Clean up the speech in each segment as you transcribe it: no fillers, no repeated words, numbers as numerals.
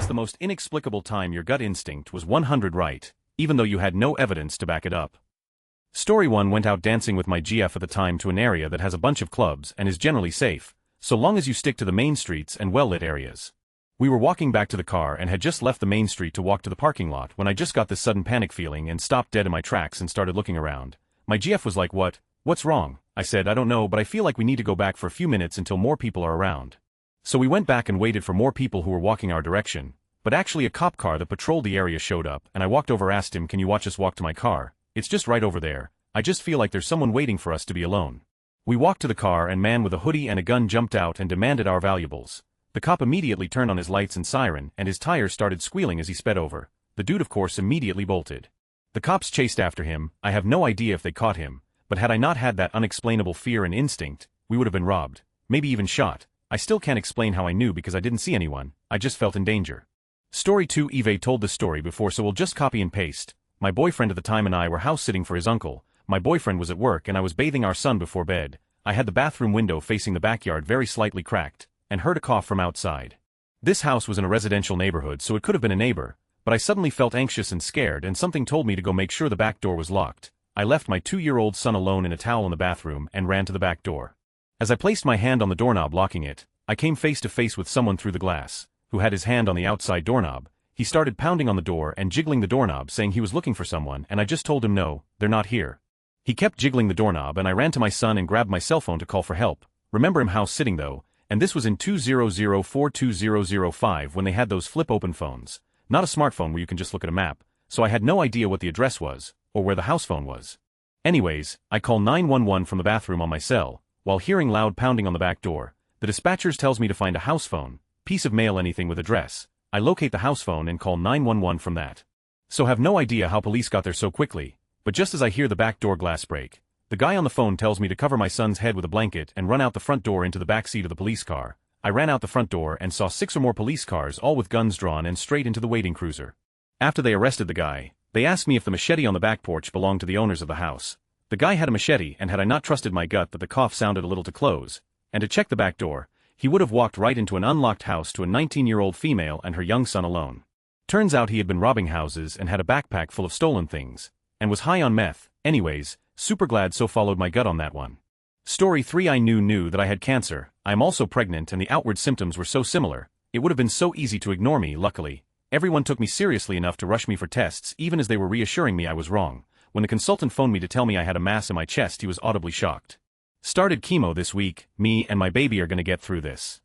What's the most inexplicable time your gut instinct was 100 right, even though you had no evidence to back it up? Story 1. Went out dancing with my GF at the time to an area that has a bunch of clubs and is generally safe, so long as you stick to the main streets and well-lit areas. We were walking back to the car and had just left the main street to walk to the parking lot when I just got this sudden panic feeling and stopped dead in my tracks and started looking around. My GF was like, "What's wrong?" I said, "I don't know, but I feel like we need to go back for a few minutes until more people are around." So we went back and waited for more people who were walking our direction, but actually a cop car that patrolled the area showed up and I walked over, asked him, "Can you watch us walk to my car? It's just right over there. I just feel like there's someone waiting for us to be alone." We walked to the car and a man with a hoodie and a gun jumped out and demanded our valuables. The cop immediately turned on his lights and siren and his tires started squealing as he sped over. The dude of course immediately bolted. The cops chased after him. I have no idea if they caught him, but had I not had that unexplainable fear and instinct, we would have been robbed, maybe even shot. I still can't explain how I knew because I didn't see anyone, I just felt in danger. Story 2. Eve told this story before, so we'll just copy and paste. My boyfriend at the time and I were house sitting for his uncle. My boyfriend was at work and I was bathing our son before bed. I had the bathroom window facing the backyard very slightly cracked, and heard a cough from outside. This house was in a residential neighborhood so it could have been a neighbor, but I suddenly felt anxious and scared and something told me to go make sure the back door was locked. I left my 2-year-old son alone in a towel in the bathroom and ran to the back door. As I placed my hand on the doorknob locking it, I came face to face with someone through the glass, who had his hand on the outside doorknob. He started pounding on the door and jiggling the doorknob saying he was looking for someone and I just told him no, they're not here. He kept jiggling the doorknob and I ran to my son and grabbed my cell phone to call for help. Remember him house sitting though, and this was in 2004-2005 when they had those flip-open phones. Not a smartphone where you can just look at a map, so I had no idea what the address was, or where the house phone was. Anyways, I call 911 from the bathroom on my cell, while hearing loud pounding on the back door. The dispatchers tells me to find a house phone, piece of mail, anything with address. I locate the house phone and call 911 from that. So have no idea how police got there so quickly, but just as I hear the back door glass break, the guy on the phone tells me to cover my son's head with a blanket and run out the front door into the back seat of the police car. I ran out the front door and saw 6 or more police cars all with guns drawn and straight into the waiting cruiser. After they arrested the guy, they asked me if the machete on the back porch belonged to the owners of the house. The guy had a machete and had I not trusted my gut that the cough sounded a little to close, and to check the back door, he would have walked right into an unlocked house to a 19-year-old female and her young son alone. Turns out he had been robbing houses and had a backpack full of stolen things, and was high on meth. Anyways, super glad so followed my gut on that one. Story 3. I knew that I had cancer. I am also pregnant and the outward symptoms were so similar, it would have been so easy to ignore me. Luckily, everyone took me seriously enough to rush me for tests even as they were reassuring me I was wrong. When the consultant phoned me to tell me I had a mass in my chest, he was audibly shocked. Started chemo this week, me and my baby are gonna get through this.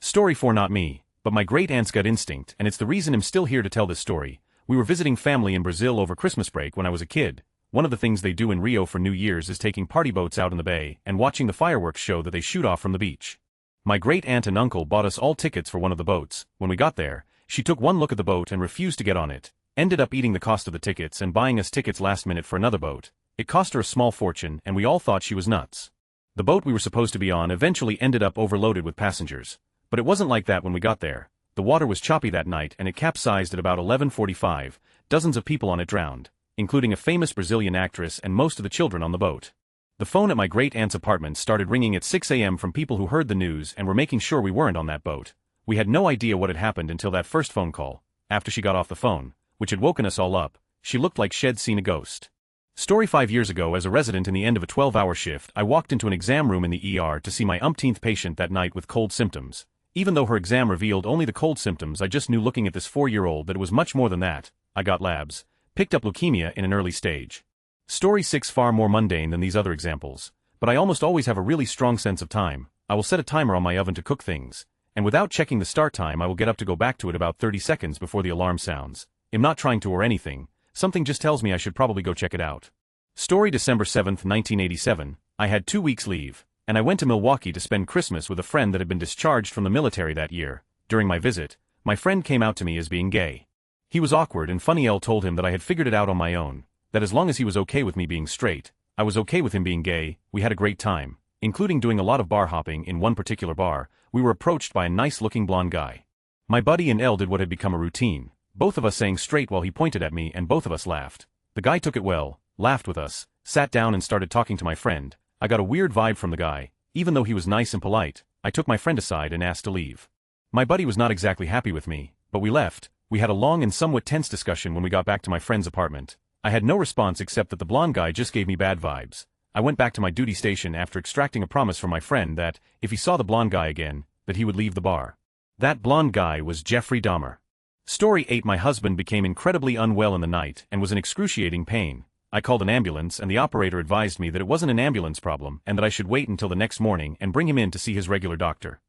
Story 4. Not me, but my great aunt's gut instinct, and it's the reason I'm still here to tell this story. We were visiting family in Brazil over Christmas break when I was a kid. One of the things they do in Rio for New Year's is taking party boats out in the bay and watching the fireworks show that they shoot off from the beach. My great aunt and uncle bought us all tickets for one of the boats. When we got there, she took one look at the boat and refused to get on it. Ended up eating the cost of the tickets and buying us tickets last minute for another boat. It cost her a small fortune and we all thought she was nuts. The boat we were supposed to be on eventually ended up overloaded with passengers. But it wasn't like that when we got there. The water was choppy that night and it capsized at about 11:45. Dozens of people on it drowned, including a famous Brazilian actress and most of the children on the boat. The phone at my great aunt's apartment started ringing at 6 a.m. from people who heard the news and were making sure we weren't on that boat. We had no idea what had happened until that first phone call. After she got off the phone, which had woken us all up, she looked like she'd seen a ghost. Story 5 years ago, as a resident in the end of a 12-hour shift, I walked into an exam room in the ER to see my umpteenth patient that night with cold symptoms. Even though her exam revealed only the cold symptoms, I just knew looking at this 4-year-old that it was much more than that. I got labs, picked up leukemia in an early stage. Story 6. Far more mundane than these other examples, but I almost always have a really strong sense of time. I will set a timer on my oven to cook things, and without checking the start time I will get up to go back to it about 30 seconds before the alarm sounds. I'm not trying to or anything, something just tells me I should probably go check it out. Story December 7, 1987, I had 2 weeks leave, and I went to Milwaukee to spend Christmas with a friend that had been discharged from the military that year. During my visit, my friend came out to me as being gay. He was awkward and funny. I told him that I had figured it out on my own, that as long as he was okay with me being straight, I was okay with him being gay. We had a great time, including doing a lot of bar hopping. In one particular bar, we were approached by a nice-looking blonde guy. My buddy and Elle did what had become a routine, both of us saying straight while he pointed at me, and both of us laughed. The guy took it well, laughed with us, sat down and started talking to my friend. I got a weird vibe from the guy. Even though he was nice and polite, I took my friend aside and asked to leave. My buddy was not exactly happy with me, but we left. We had a long and somewhat tense discussion when we got back to my friend's apartment. I had no response except that the blonde guy just gave me bad vibes. I went back to my duty station after extracting a promise from my friend that, if he saw the blonde guy again, that he would leave the bar. That blonde guy was Jeffrey Dahmer. Story 8. My husband became incredibly unwell in the night and was in excruciating pain. I called an ambulance and the operator advised me that it wasn't an ambulance problem and that I should wait until the next morning and bring him in to see his regular doctor.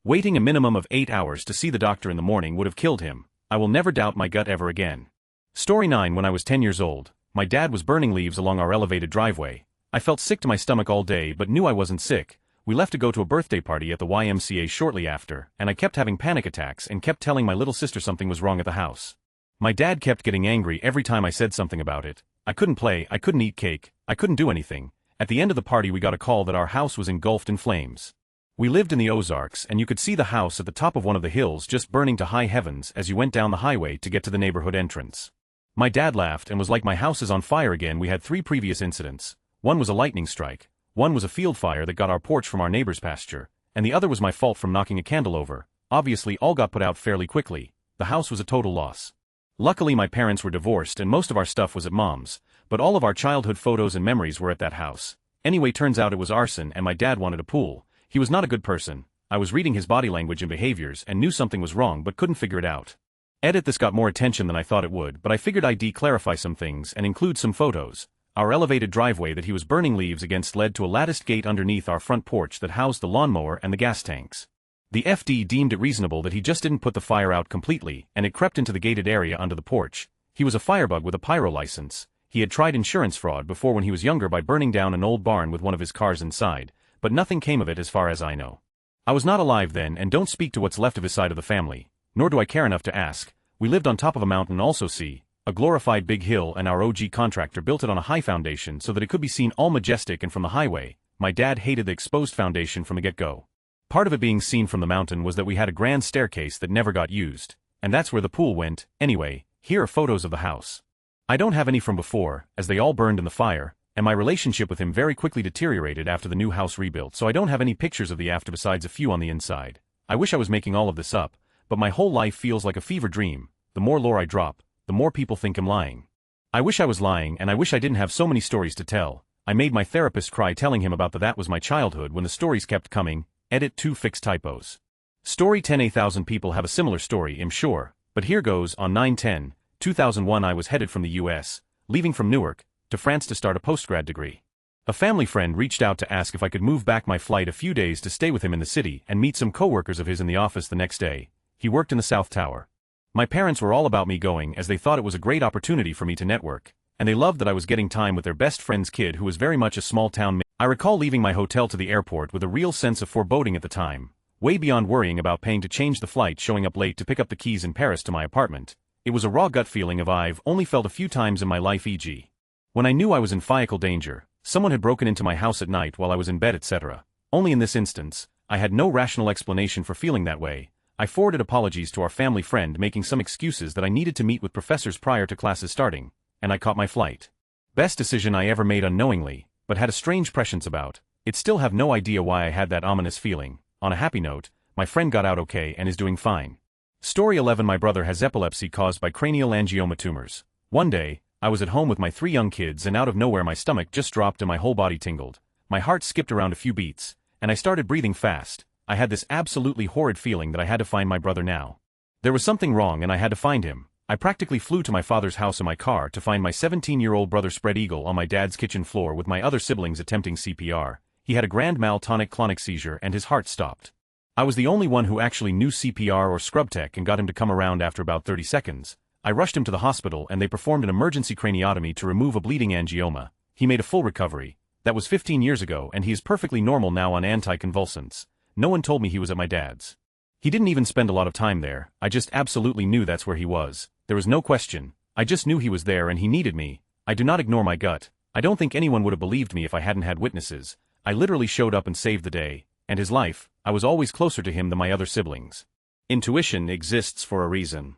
Waiting a minimum of 8 hours to see the doctor in the morning would have killed him. I will never doubt my gut ever again. Story 9. When I was 10 years old, my dad was burning leaves along our elevated driveway. I felt sick to my stomach all day but knew I wasn't sick. We left to go to a birthday party at the YMCA shortly after, and I kept having panic attacks and kept telling my little sister something was wrong at the house. My dad kept getting angry every time I said something about it. I couldn't play, I couldn't eat cake, I couldn't do anything. At the end of the party we got a call that our house was engulfed in flames. We lived in the Ozarks and you could see the house at the top of one of the hills just burning to high heavens as you went down the highway to get to the neighborhood entrance. My dad laughed and was like, my house is on fire again. We had 3 previous incidents. One was a lightning strike, one was a field fire that got our porch from our neighbor's pasture, and the other was my fault from knocking a candle over. Obviously all got put out fairly quickly. The house was a total loss. Luckily my parents were divorced and most of our stuff was at mom's, but all of our childhood photos and memories were at that house. Anyway, turns out it was arson and my dad wanted a pool. He was not a good person. I was reading his body language and behaviors and knew something was wrong but couldn't figure it out. Edit: this got more attention than I thought it would, but I figured I'd clarify some things and include some photos. Our elevated driveway that he was burning leaves against led to a latticed gate underneath our front porch that housed the lawnmower and the gas tanks. The FD deemed it reasonable that he just didn't put the fire out completely, and it crept into the gated area under the porch. He was a firebug with a pyro license. He had tried insurance fraud before when he was younger by burning down an old barn with one of his cars inside, but nothing came of it as far as I know. I was not alive then and don't speak to what's left of his side of the family, nor do I care enough to ask. We lived on top of a mountain, also see a glorified big hill, and our OG contractor built it on a high foundation so that it could be seen all majestic and from the highway. My dad hated the exposed foundation from the get-go. Part of it being seen from the mountain was that we had a grand staircase that never got used, and that's where the pool went. Anyway, here are photos of the house. I don't have any from before, as they all burned in the fire, and my relationship with him very quickly deteriorated after the new house rebuilt, so I don't have any pictures of the after besides a few on the inside. I wish I was making all of this up, but my whole life feels like a fever dream. The more lore I drop, the more people think I'm lying. I wish I was lying, and I wish I didn't have so many stories to tell. I made my therapist cry telling him about that was my childhood when the stories kept coming. Edit: to fix typos. Story 10. 1,000 people have a similar story, I'm sure, but here goes. On 9/10/2001 I was headed from the US, leaving from Newark, to France to start a postgrad degree. A family friend reached out to ask if I could move back my flight a few days to stay with him in the city and meet some coworkers of his in the office the next day. He worked in the South Tower. My parents were all about me going as they thought it was a great opportunity for me to network, and they loved that I was getting time with their best friend's kid who was very much a small-town. I recall leaving my hotel to the airport with a real sense of foreboding at the time, way beyond worrying about paying to change the flight, showing up late to pick up the keys in Paris to my apartment. It was a raw gut feeling of I've only felt a few times in my life, e.g. when I knew I was in physical danger, someone had broken into my house at night while I was in bed, etc. Only in this instance, I had no rational explanation for feeling that way. I forwarded apologies to our family friend, making some excuses that I needed to meet with professors prior to classes starting, and I caught my flight. Best decision I ever made unknowingly, but had a strange prescience about it. Still have no idea why I had that ominous feeling. On a happy note, my friend got out okay and is doing fine. Story 11. My brother has epilepsy caused by cranial angioma tumors. One day, I was at home with my 3 young kids and out of nowhere my stomach just dropped and my whole body tingled. My heart skipped around a few beats, and I started breathing fast. I had this absolutely horrid feeling that I had to find my brother now. There was something wrong and I had to find him. I practically flew to my father's house in my car to find my 17-year-old brother spread eagle on my dad's kitchen floor with my other siblings attempting CPR. He had a grand mal tonic-clonic seizure and his heart stopped. I was the only one who actually knew CPR or scrub tech and got him to come around after about 30 seconds. I rushed him to the hospital and they performed an emergency craniotomy to remove a bleeding angioma. He made a full recovery. That was 15 years ago and he is perfectly normal now on anticonvulsants. No one told me he was at my dad's. He didn't even spend a lot of time there. I just absolutely knew that's where he was. There was no question. I just knew he was there and he needed me. I do not ignore my gut. I don't think anyone would have believed me if I hadn't had witnesses. I literally showed up and saved the day. And his life, I was always closer to him than my other siblings. Intuition exists for a reason.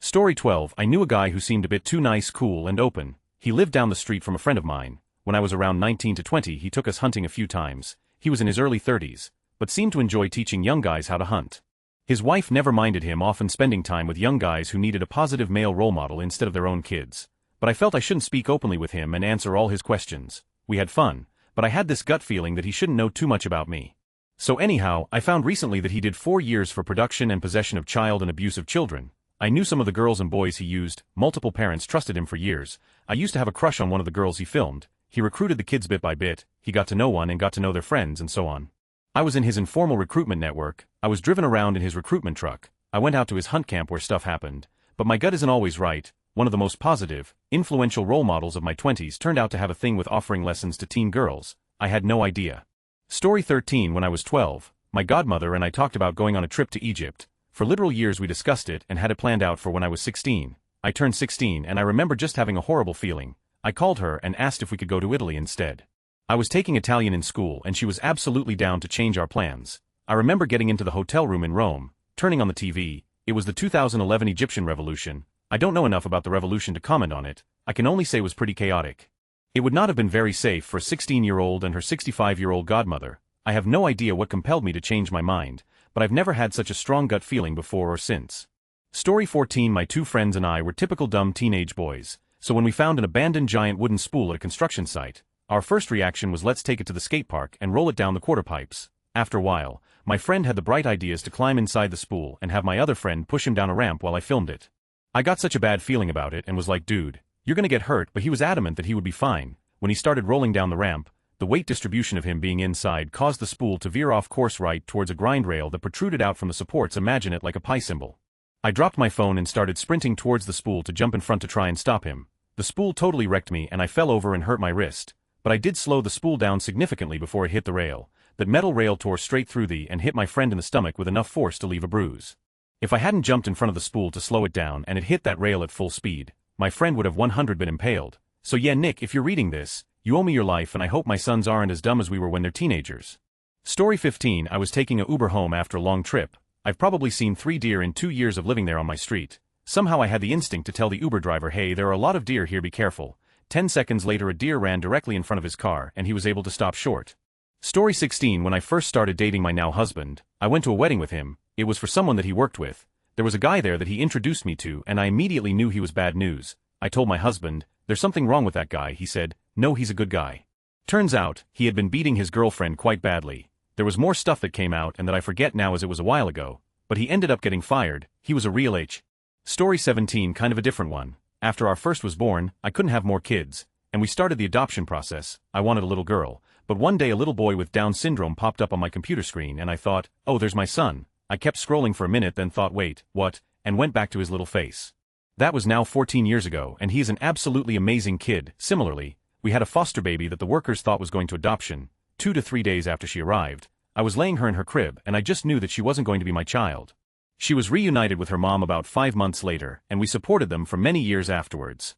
Story 12. I knew a guy who seemed a bit too nice, cool, and open. He lived down the street from a friend of mine. When I was around 19 to 20, he took us hunting a few times. He was in his early 30s, but seemed to enjoy teaching young guys how to hunt. His wife never minded him often spending time with young guys who needed a positive male role model instead of their own kids. But I felt I shouldn't speak openly with him and answer all his questions. We had fun, but I had this gut feeling that he shouldn't know too much about me. So anyhow, I found recently that he did 4 years for production and possession of child and abuse of children. I knew some of the girls and boys he used, multiple parents trusted him for years. I used to have a crush on one of the girls he filmed. He recruited the kids bit by bit, he got to know one and got to know their friends and so on. I was in his informal recruitment network, I was driven around in his recruitment truck, I went out to his hunt camp where stuff happened. But my gut isn't always right. One of the most positive, influential role models of my 20s turned out to have a thing with offering lessons to teen girls. I had no idea. Story 13. When I was 12, my godmother and I talked about going on a trip to Egypt. For literal years we discussed it and had it planned out for when I was 16. I turned 16 and I remember just having a horrible feeling. I called her and asked if we could go to Italy instead. I was taking Italian in school and she was absolutely down to change our plans. I remember getting into the hotel room in Rome, turning on the TV. It was the 2011 Egyptian revolution. I don't know enough about the revolution to comment on it. I can only say it was pretty chaotic. It would not have been very safe for a 16-year-old and her 65-year-old godmother. I have no idea what compelled me to change my mind, but I've never had such a strong gut feeling before or since. Story 14. My 2 friends and I were typical dumb teenage boys, so when we found an abandoned giant wooden spool at a construction site, our first reaction was let's take it to the skate park and roll it down the quarter pipes. After a while, my friend had the bright ideas to climb inside the spool and have my other friend push him down a ramp while I filmed it. I got such a bad feeling about it and was like, dude, you're gonna get hurt, but he was adamant that he would be fine. When he started rolling down the ramp, the weight distribution of him being inside caused the spool to veer off course right towards a grind rail that protruded out from the supports. Imagine it like a pi symbol. I dropped my phone and started sprinting towards the spool to jump in front to try and stop him. The spool totally wrecked me and I fell over and hurt my wrist, but I did slow the spool down significantly before it hit the rail. That metal rail tore straight through and hit my friend in the stomach with enough force to leave a bruise. If I hadn't jumped in front of the spool to slow it down and it hit that rail at full speed, my friend would have 100% been impaled. So yeah, Nick, if you're reading this, you owe me your life and I hope my sons aren't as dumb as we were when they're teenagers. Story 15. I was taking a Uber home after a long trip. I've probably seen 3 deer in 2 years of living there on my street. Somehow I had the instinct to tell the Uber driver, hey, there are a lot of deer here, be careful. 10 seconds later a deer ran directly in front of his car and he was able to stop short. Story 16. When I first started dating my now husband, I went to a wedding with him. It was for someone that he worked with. There was a guy there that he introduced me to and I immediately knew he was bad news. I told my husband, there's something wrong with that guy. He said, no, he's a good guy. Turns out, he had been beating his girlfriend quite badly. There was more stuff that came out and that I forget now as it was a while ago, but he ended up getting fired. He was a real H. Story 17. Kind of a different one. After our first was born, I couldn't have more kids, and we started the adoption process. I wanted a little girl, but one day a little boy with Down syndrome popped up on my computer screen and I thought, oh, there's my son. I kept scrolling for a minute then thought, wait, what, and went back to his little face. That was now 14 years ago and he's an absolutely amazing kid. Similarly, we had a foster baby that the workers thought was going to adoption. 2 to 3 days after she arrived, I was laying her in her crib and I just knew that she wasn't going to be my child. She was reunited with her mom about 5 months later and we supported them for many years afterwards.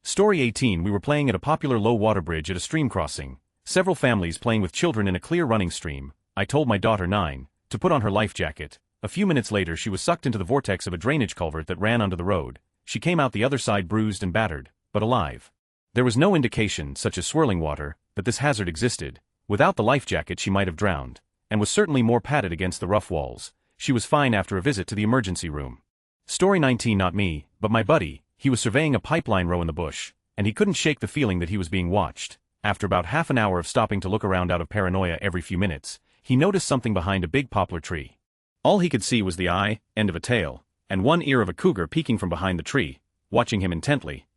Story 18. We were playing at a popular low water bridge at a stream crossing. Several families playing with children in a clear running stream. I told my daughter 9 to put on her life jacket. A few minutes later she was sucked into the vortex of a drainage culvert that ran onto the road. She came out the other side bruised and battered, but alive. There was no indication, such as swirling water, that this hazard existed. Without the life jacket she might have drowned, and was certainly more padded against the rough walls. She was fine after a visit to the emergency room. Story 19. Not me, but my buddy. He was surveying a pipeline row in the bush, and he couldn't shake the feeling that he was being watched. After about half an hour of stopping to look around out of paranoia every few minutes, he noticed something behind a big poplar tree. All he could see was the eye, end of a tail, and one ear of a cougar peeking from behind the tree, watching him intently.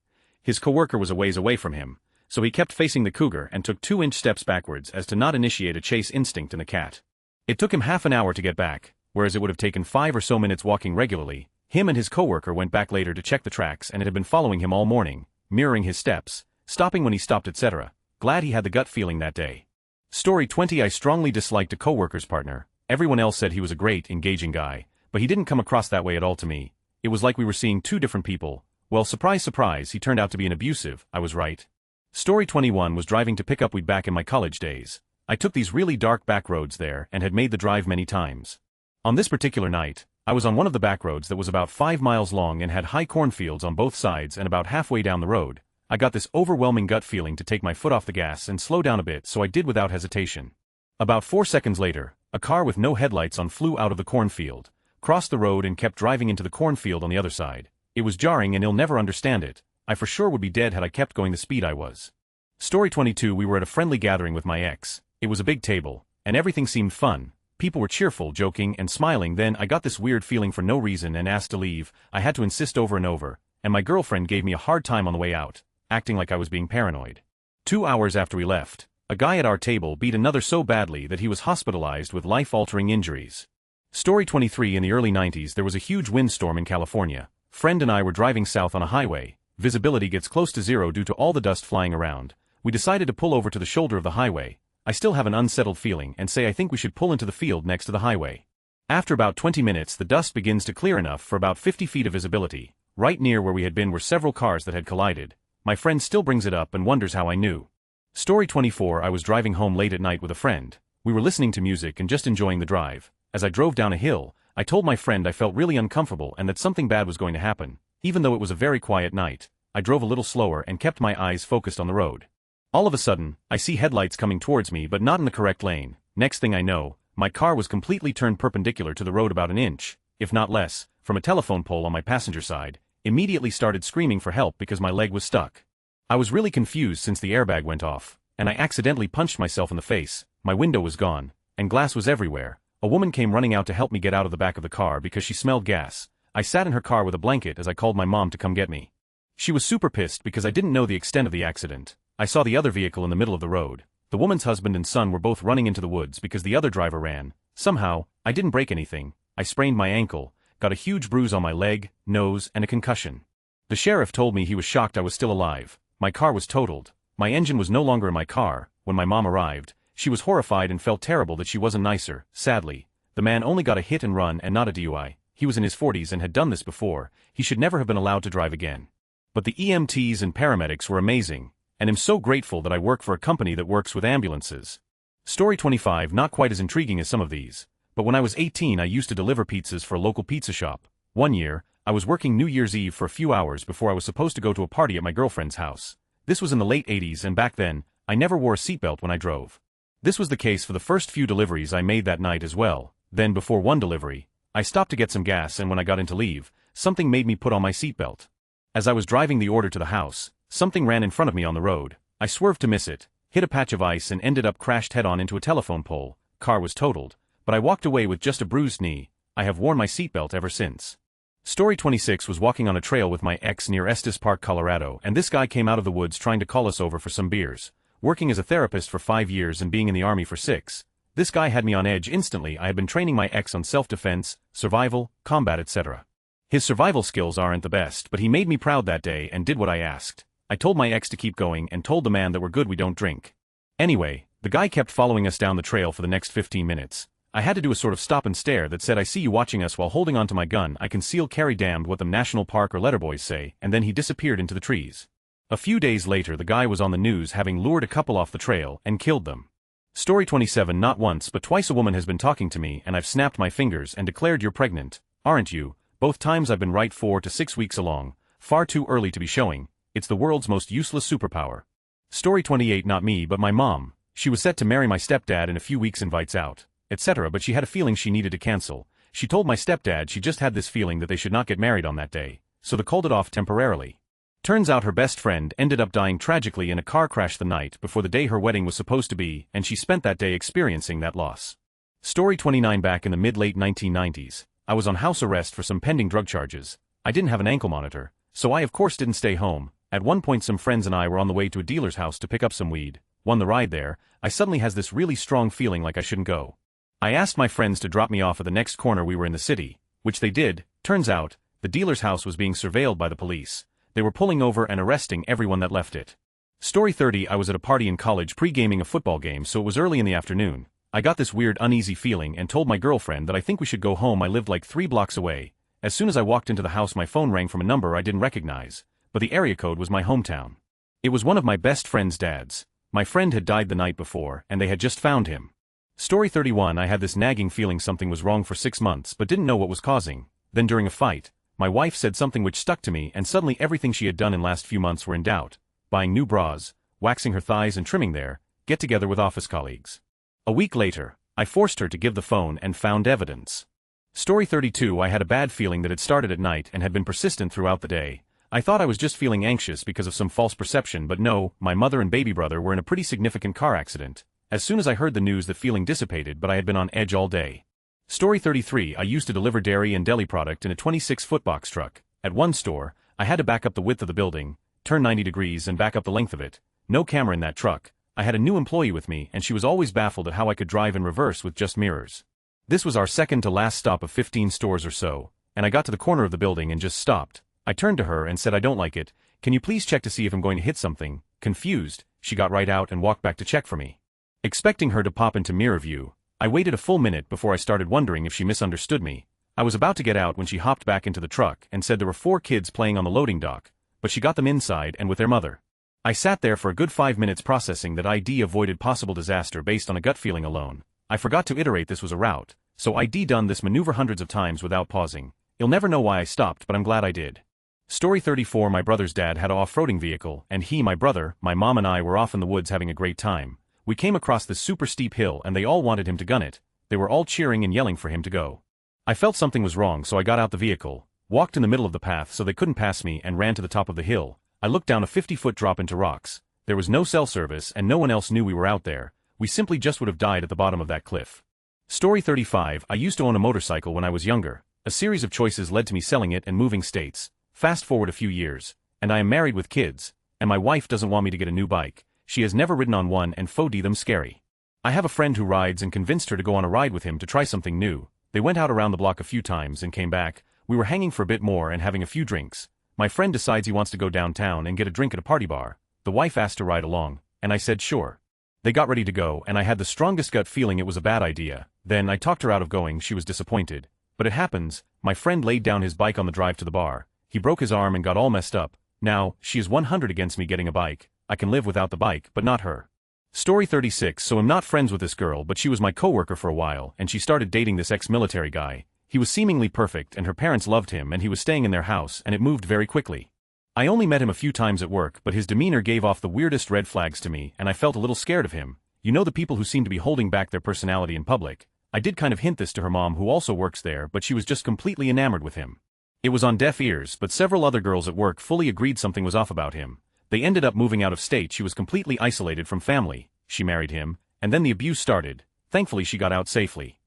His coworker was a ways away from him, so he kept facing the cougar and took 2-inch steps backwards as to not initiate a chase instinct in the cat. It took him half an hour to get back, whereas it would have taken 5 or so minutes walking regularly. Him and his coworker went back later to check the tracks and it had been following him all morning, mirroring his steps, stopping when he stopped, etc. Glad he had the gut feeling that day. Story 20. I strongly disliked a coworker's partner. Everyone else said he was a great, engaging guy, but he didn't come across that way at all to me. It was like we were seeing 2 different people. Well, surprise surprise, he turned out to be an abusive. I was right. Story 21. Was driving to pick up weed back in my college days. I took these really dark back roads there and had made the drive many times. On this particular night, I was on one of the back roads that was about 5 miles long and had high cornfields on both sides, and about halfway down the road, I got this overwhelming gut feeling to take my foot off the gas and slow down a bit, so I did without hesitation. About 4 seconds later, a car with no headlights on flew out of the cornfield, crossed the road and kept driving into the cornfield on the other side. It was jarring and he'll never understand it. I for sure would be dead had I kept going the speed I was. Story 22. We were at a friendly gathering with my ex. It was a big table, and everything seemed fun. People were cheerful, joking, and smiling. Then I got this weird feeling for no reason and asked to leave. I had to insist over and over, and my girlfriend gave me a hard time on the way out, acting like I was being paranoid. 2 hours after we left, a guy at our table beat another so badly that he was hospitalized with life-altering injuries. Story 23. In the early 90s there was a huge windstorm in California. Friend and I were driving south on a highway. Visibility gets close to zero due to all the dust flying around. We decided to pull over to the shoulder of the highway. I still have an unsettled feeling and say I think we should pull into the field next to the highway. After about 20 minutes the dust begins to clear enough for about 50 feet of visibility. Right near where we had been were several cars that had collided. My friend still brings it up and wonders how I knew. Story 24. I was driving home late at night with a friend. We were listening to music and just enjoying the drive. As I drove down a hill, I told my friend I felt really uncomfortable and that something bad was going to happen. Even though it was a very quiet night, I drove a little slower and kept my eyes focused on the road. All of a sudden, I see headlights coming towards me but not in the correct lane. Next thing I know, my car was completely turned perpendicular to the road about an inch, if not less, from a telephone pole on my passenger side. Immediately started screaming for help because my leg was stuck. I was really confused since the airbag went off, and I accidentally punched myself in the face. My window was gone, and glass was everywhere. A woman came running out to help me get out of the back of the car because she smelled gas. I sat in her car with a blanket as I called my mom to come get me. She was super pissed because I didn't know the extent of the accident. I saw the other vehicle in the middle of the road. The woman's husband and son were both running into the woods because the other driver ran. Somehow, I didn't break anything. I sprained my ankle, got a huge bruise on my leg, nose, and a concussion. The sheriff told me he was shocked I was still alive. My car was totaled. My engine was no longer in my car. When my mom arrived, she was horrified and felt terrible that she wasn't nicer. Sadly, the man only got a hit and run and not a DUI. He was in his 40s and had done this before. He should never have been allowed to drive again. But the EMTs and paramedics were amazing, and I'm so grateful that I work for a company that works with ambulances. Story 25. Not quite as intriguing as some of these, but when I was 18 I used to deliver pizzas for a local pizza shop. One year, I was working New Year's Eve for a few hours before I was supposed to go to a party at my girlfriend's house. This was in the late 80s and back then, I never wore a seatbelt when I drove. This was the case for the first few deliveries I made that night as well. Then before one delivery, I stopped to get some gas and when I got in to leave, something made me put on my seatbelt. As I was driving the order to the house, something ran in front of me on the road. I swerved to miss it, hit a patch of ice and ended up crashed head-on into a telephone pole. Car was totaled, but I walked away with just a bruised knee. I have worn my seatbelt ever since. Story 26. Was walking on a trail with my ex near Estes Park, Colorado, and this guy came out of the woods trying to call us over for some beers. Working as a therapist for 5 years and being in the army for 6. This guy had me on edge instantly. I had been training my ex on self-defense, survival, combat, etc. His survival skills aren't the best, but he made me proud that day and did what I asked. I told my ex to keep going and told the man that we're good, we don't drink. Anyway, the guy kept following us down the trail for the next 15 minutes. I had to do a sort of stop and stare that said I see you watching us while holding onto my gun. I conceal carry, damned what the National Park or letterboys say, and then he disappeared into the trees. A few days later the guy was on the news having lured a couple off the trail and killed them. Story 27. Not once but twice a woman has been talking to me and I've snapped my fingers and declared, "You're pregnant, aren't you?" Both times I've been right 4 to 6 weeks along, far too early to be showing. It's the world's most useless superpower. Story 28. Not me but my mom. She was set to marry my stepdad in a few weeks, invites out, etc. But she had a feeling she needed to cancel. She told my stepdad she just had this feeling that they should not get married on that day, so they called it off temporarily. Turns out her best friend ended up dying tragically in a car crash the night before the day her wedding was supposed to be, and she spent that day experiencing that loss. Story 29. Back in the mid-late 1990s, I was on house arrest for some pending drug charges. I didn't have an ankle monitor, so I of course didn't stay home. At one point some friends and I were on the way to a dealer's house to pick up some weed. On the ride there, I suddenly has this really strong feeling like I shouldn't go. I asked my friends to drop me off at the next corner. We were in the city, which they did. Turns out, the dealer's house was being surveilled by the police. They were pulling over and arresting everyone that left it. Story 30. I was at a party in college pre-gaming a football game, so it was early in the afternoon. I got this weird uneasy feeling and told my girlfriend that I think we should go home. I lived like 3 blocks away. As soon as I walked into the house my phone rang from a number I didn't recognize, but the area code was my hometown. It was one of my best friend's dads. My friend had died the night before and they had just found him. Story 31. I had this nagging feeling something was wrong for 6 months but didn't know what was causing. Then during a fight, my wife said something which stuck to me and suddenly everything she had done in last few months were in doubt. Buying new bras, waxing her thighs and trimming their get together with office colleagues. A week later, I forced her to give the phone and found evidence. Story 32. I had a bad feeling that had started at night and had been persistent throughout the day. I thought I was just feeling anxious because of some false perception, but no, my mother and baby brother were in a pretty significant car accident. As soon as I heard the news, that feeling dissipated, but I had been on edge all day. Story 33. I used to deliver dairy and deli product in a 26-foot box truck. At one store, I had to back up the width of the building, turn 90 degrees and back up the length of it. No camera in that truck. I had a new employee with me and she was always baffled at how I could drive in reverse with just mirrors. This was our second to last stop of 15 stores or so, and I got to the corner of the building and just stopped. I turned to her and said, "I don't like it. Can you please check to see if I'm going to hit something?" Confused, she got right out and walked back to check for me. Expecting her to pop into mirror view, I waited a full minute before I started wondering if she misunderstood me. I was about to get out when she hopped back into the truck and said there were 4 kids playing on the loading dock, but she got them inside and with their mother. I sat there for a good 5 minutes processing that ID avoided possible disaster based on a gut feeling alone. I forgot to iterate this was a route, so ID done this maneuver hundreds of times without pausing. You'll never know why I stopped, but I'm glad I did. Story 34. My brother's dad had an off-roading vehicle, and he, my brother, my mom and I were off in the woods having a great time. We came across this super steep hill and they all wanted him to gun it. They were all cheering and yelling for him to go. I felt something was wrong, so I got out the vehicle, walked in the middle of the path so they couldn't pass me and ran to the top of the hill. I looked down a 50-foot drop into rocks. There was no cell service and no one else knew we were out there. We simply just would have died at the bottom of that cliff. Story 35. I used to own a motorcycle when I was younger. A series of choices led to me selling it and moving states. Fast forward a few years, and I am married with kids, and my wife doesn't want me to get a new bike. She has never ridden on one and faux them scary. I have a friend who rides and convinced her to go on a ride with him to try something new. They went out around the block a few times and came back. We were hanging for a bit more and having a few drinks. My friend decides he wants to go downtown and get a drink at a party bar. The wife asked to ride along, and I said sure. They got ready to go and I had the strongest gut feeling it was a bad idea. Then I talked her out of going. She was disappointed. But it happens, my friend laid down his bike on the drive to the bar. He broke his arm and got all messed up. Now, she is 100 against me getting a bike. I can live without the bike, but not her. Story 36. So I'm not friends with this girl, but she was my coworker for a while and she started dating this ex-military guy. He was seemingly perfect and her parents loved him and he was staying in their house and it moved very quickly. I only met him a few times at work, but his demeanor gave off the weirdest red flags to me and I felt a little scared of him. You know, the people who seem to be holding back their personality in public. I did kind of hint this to her mom who also works there, but she was just completely enamored with him. It was on deaf ears, but several other girls at work fully agreed something was off about him. They ended up moving out of state. She was completely isolated from family. She married him, and then the abuse started. Thankfully she got out safely.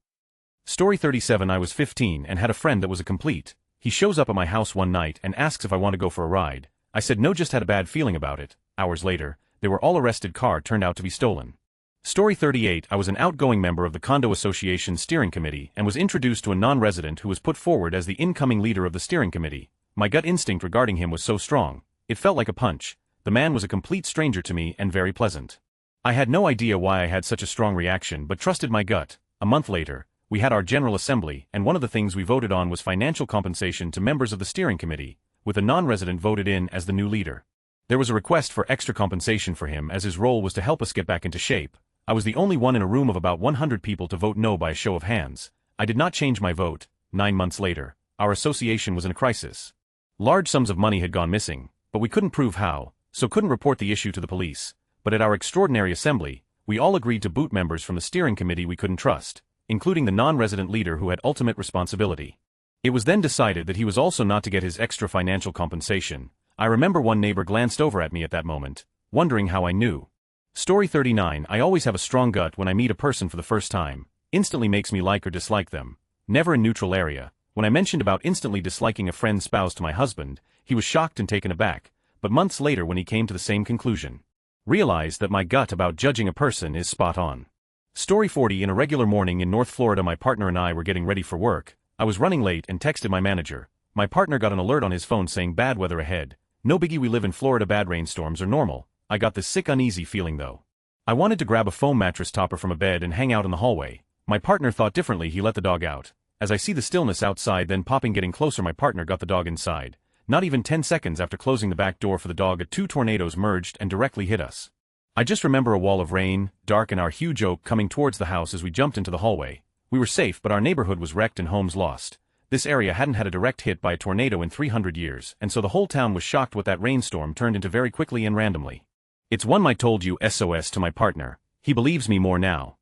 Story 37. I was 15 and had a friend that was a complete. He shows up at my house one night and asks if I want to go for a ride. I said no, just had a bad feeling about it. Hours later, they were all arrested. Car turned out to be stolen. Story 38. I was an outgoing member of the Condo Association Steering Committee and was introduced to a non-resident who was put forward as the incoming leader of the steering committee. My gut instinct regarding him was so strong. It felt like a punch. The man was a complete stranger to me and very pleasant. I had no idea why I had such a strong reaction but trusted my gut. A month later, we had our General Assembly and one of the things we voted on was financial compensation to members of the steering committee, with a non-resident voted in as the new leader. There was a request for extra compensation for him as his role was to help us get back into shape. I was the only one in a room of about 100 people to vote no by a show of hands. I did not change my vote. 9 months later, our association was in a crisis. Large sums of money had gone missing, but we couldn't prove how, so couldn't report the issue to the police. But at our extraordinary assembly, we all agreed to boot members from the steering committee we couldn't trust, including the non-resident leader who had ultimate responsibility. It was then decided that he was also not to get his extra financial compensation. I remember one neighbor glanced over at me at that moment, wondering how I knew. Story 39. I always have a strong gut when I meet a person for the first time. Instantly makes me like or dislike them. Never a neutral area. When I mentioned about instantly disliking a friend's spouse to my husband, he was shocked and taken aback, but months later when he came to the same conclusion. Realized that my gut about judging a person is spot on. Story 40. In a regular morning in North Florida, my partner and I were getting ready for work. I was running late and texted my manager. My partner got an alert on his phone saying bad weather ahead. No biggie, we live in Florida, bad rainstorms are normal. I got this sick uneasy feeling though. I wanted to grab a foam mattress topper from a bed and hang out in the hallway. My partner thought differently. He let the dog out. As I see the stillness outside then popping getting closer, my partner got the dog inside. Not even 10 seconds after closing the back door for the dog, 2 tornadoes merged and directly hit us. I just remember a wall of rain, dark, and our huge oak coming towards the house as we jumped into the hallway. We were safe, but our neighborhood was wrecked and homes lost. This area hadn't had a direct hit by a tornado in 300 years, and so the whole town was shocked what that rainstorm turned into very quickly and randomly. It's one I told you SOS to my partner. He believes me more now.